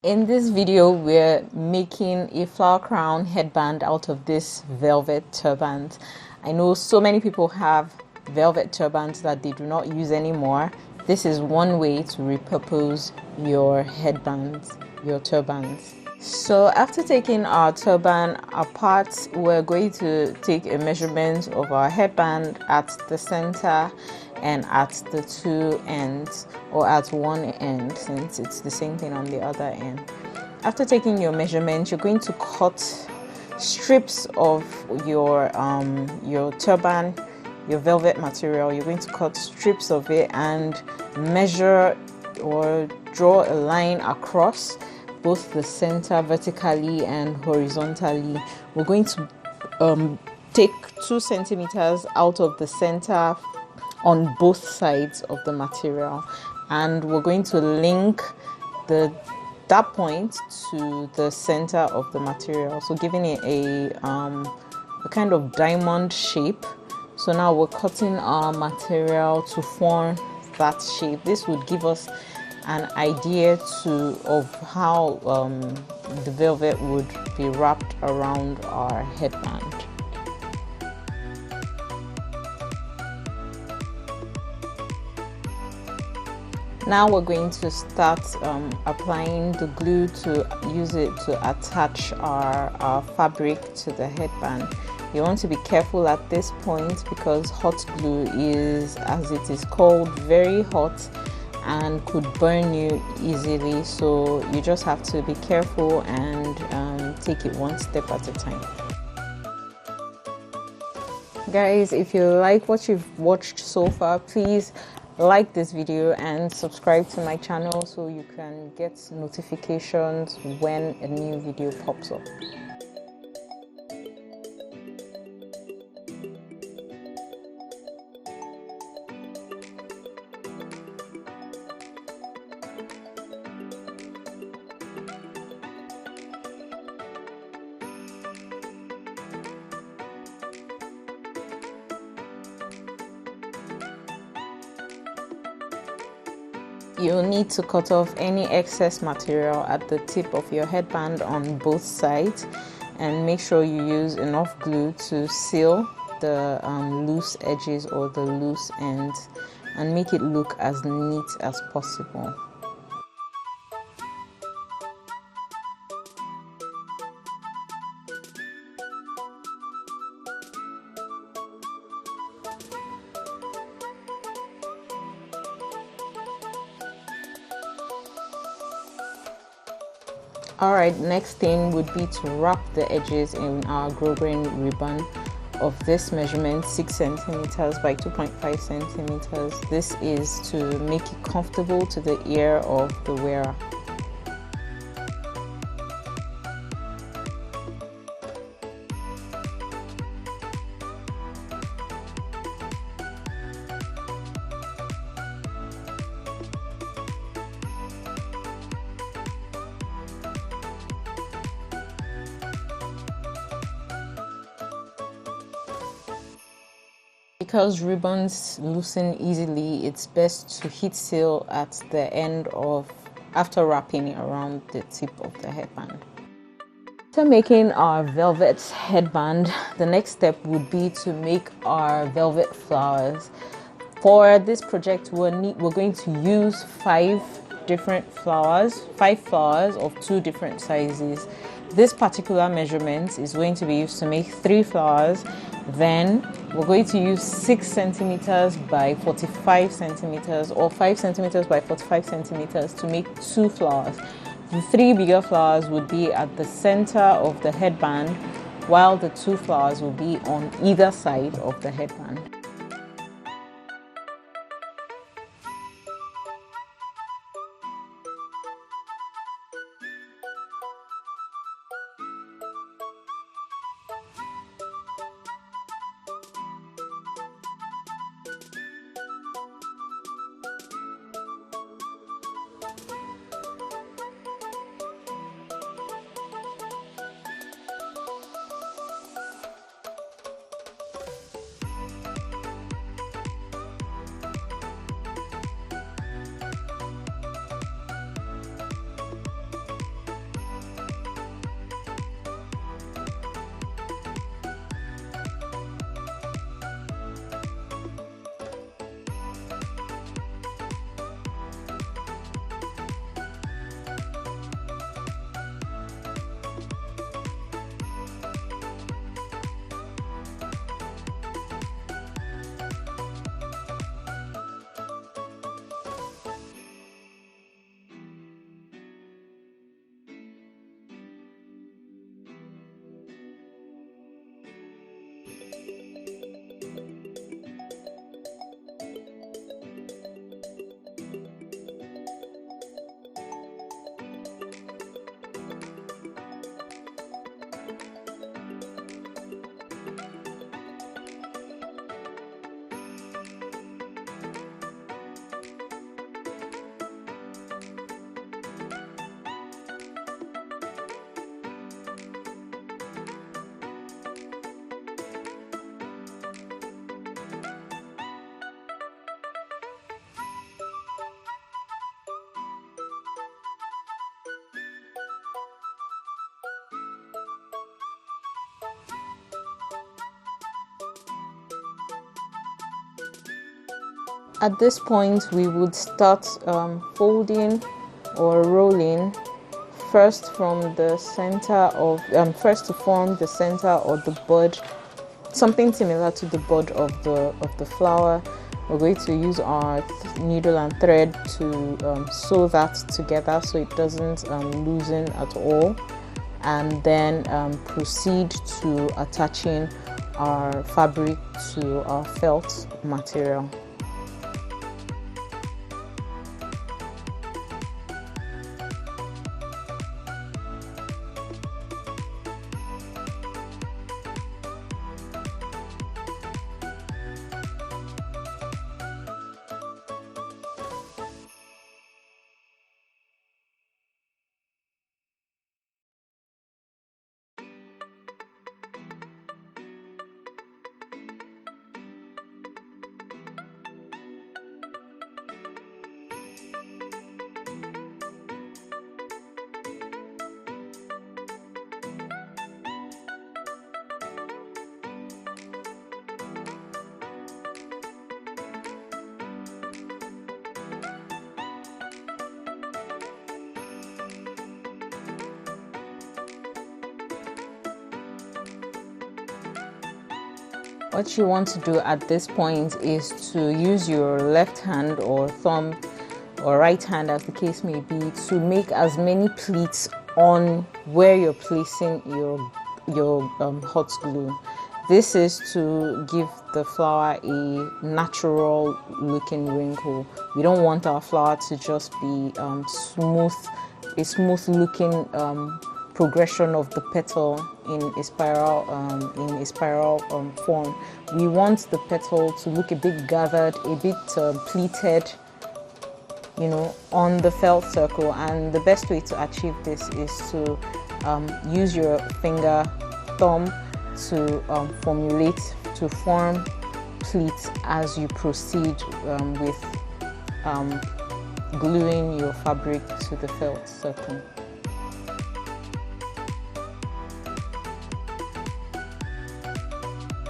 In this video, we're making a flower crown headband out of this velvet turbans. I know so many people have velvet turbans that they do not use anymore. This is one way to repurpose your headbands, your turbans. So after taking our turban apart, we're going to take a measurement of our headband at the center and at the two ends, or at one end, since it's the same thing on the other end. After taking your measurement, you're going to cut strips of your turban, your velvet material. You're going to cut strips of it and measure or draw a line across both the center vertically and horizontally. We're going to take 2 centimeters out of the center on both sides of the material, and we're going to link that point to the center of the material, so giving it a kind of diamond shape. So now we're cutting our material to form that shape. This would give us an idea of how the velvet would be wrapped around our headband. Now we're going to start applying the glue to use it to attach our fabric to the headband. You want to be careful at this point because hot glue is, as it is called, very hot and could burn you easily. So you just have to be careful and take it one step at a time. Guys, if you like what you've watched so far, please like this video and subscribe to my channel so you can get notifications when a new video pops up. You'll need to cut off any excess material at the tip of your headband on both sides, and make sure you use enough glue to seal the loose edges or the loose ends and make it look as neat as possible. Alright, next thing would be to wrap the edges in our Grosgrain ribbon of this measurement, 6 centimeters by 2.5 centimeters. This is to make it comfortable to the ear of the wearer. Because ribbons loosen easily, it's best to heat seal at the end after wrapping it around the tip of the headband. After making our velvet headband, the next step would be to make our velvet flowers. For this project, we're going to use 5 flowers of 2 different sizes. This particular measurement is going to be used to make 3 flowers. Then we're going to use 6 centimeters by 45 centimeters or 5 centimeters by 45 centimeters to make 2 flowers. The 3 bigger flowers would be at the center of the headband, while the 2 flowers will be on either side of the headband. At this point, we would start folding or rolling first from the center of first to form the center or the bud, something similar to the bud of the flower. We're going to use our needle and thread to sew that together so it doesn't loosen at all, and then proceed to attaching our fabric to our felt material. What you want to do at this point is to use your left hand or thumb or right hand, as the case may be, to make as many pleats on where you're placing your hot glue. This is to give the flower a natural looking wrinkle. We don't want our flower to just be a smooth looking progression of the petal in a spiral form. We want the petal to look a bit gathered, a bit pleated, you know, on the felt circle. And the best way to achieve this is to use your finger thumb to form pleats as you proceed with gluing your fabric to the felt circle.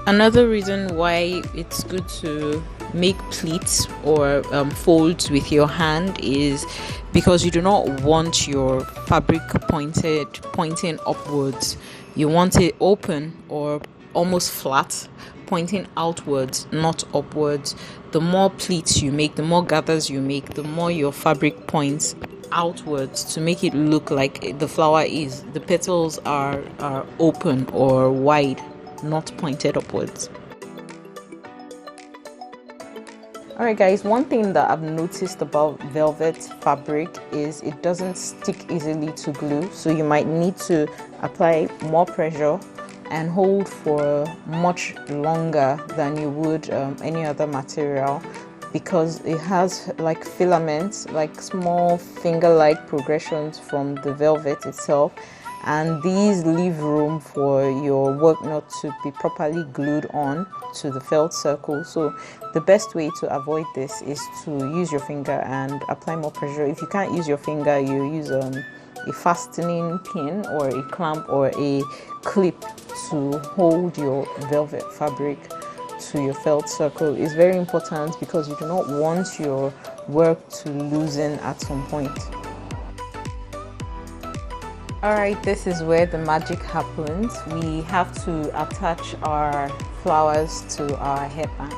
Another reason why it's good to make pleats or folds with your hand is because you do not want your fabric pointing upwards. You want it open or almost flat, pointing outwards, not upwards. The more pleats you make, the more gathers you make, the more your fabric points outwards to make it look like the flower is. The petals are open or wide, not pointed upwards. Alright guys, one thing that I've noticed about velvet fabric is it doesn't stick easily to glue, so you might need to apply more pressure and hold for much longer than you would any other material, because it has like filaments, like small finger-like progressions from the velvet itself, and these leave room for your work knot to be properly glued on to the felt circle. So the best way to avoid this is to use your finger and apply more pressure. If you can't use your finger, you use a fastening pin or a clamp or a clip to hold your velvet fabric to your felt circle. It's very important because you do not want your work to loosen at some point. Alright, this is where the magic happens. We have to attach our flowers to our headband.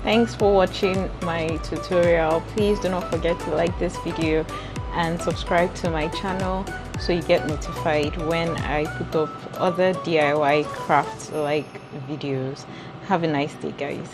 Thanks for watching my tutorial. Please do not forget to like this video and subscribe to my channel so you get notified when I put up other DIY crafts like videos. Have a nice day, guys.